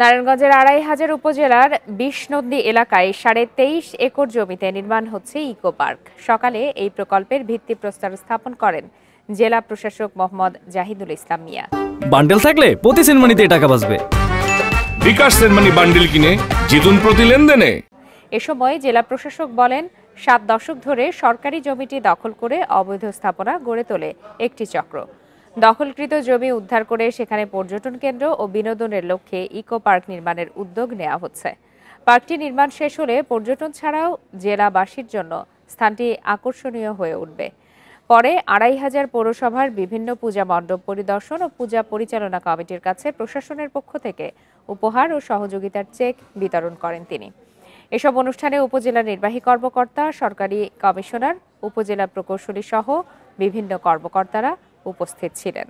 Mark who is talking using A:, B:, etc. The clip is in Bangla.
A: নারায়ণগঞ্জের ২৫০০ উপজেলার ২০ নন্দী এলাকায় ২৩.৫ একর জমিতে নির্মাণ হচ্ছে ইকো পার্ক। সকালে এই প্রকল্পের ভিত্তিপ্রস্তর স্থাপন করেন জেলা প্রশাসক মোহাম্মদ জাহিদুল ইসলাম মিয়া।
B: বান্ডেল থাকলে প্রতি সেনমানিতে টাকা বাঁচবে।
C: বিকাশ সেনমানি বান্ডেল কিনে জিতুন প্রতি লেনদেনে।
A: এ সময় জেলা প্রশাসক বলেন, ৭ দশক ধরে সরকারি জমিটি দখল করে অবৈধ স্থাপনা গড়ে তোলে একটি চক্র। দখলকৃত জমি উদ্ধার করে সেখানে পর্যটন কেন্দ্র ও বিনোদনের লক্ষ্যে ইকো পার্ক নির্মাণের উদ্যোগ নেওয়া হচ্ছে। পার্কটি নির্মাণ শেষ হলে পর্যটন ছাড়াও জেলাবাসীর জন্য স্থানটি আকর্ষণীয় হয়ে উঠবে। পরে ২৫০০ পৌরসভার বিভিন্ন পূজা মণ্ডপ পরিদর্শন ও পূজা পরিচালনা কমিটির কাছে প্রশাসনের পক্ষ থেকে উপহার ও সহযোগিতার চেক বিতরণ করেন তিনি। এসব অনুষ্ঠানে উপজেলা নির্বাহী কর্মকর্তা, সরকারি কমিশনার, উপজেলা প্রকৌশলী সহ বিভিন্ন কর্মকর্তারা উপস্থিত ছিলেন।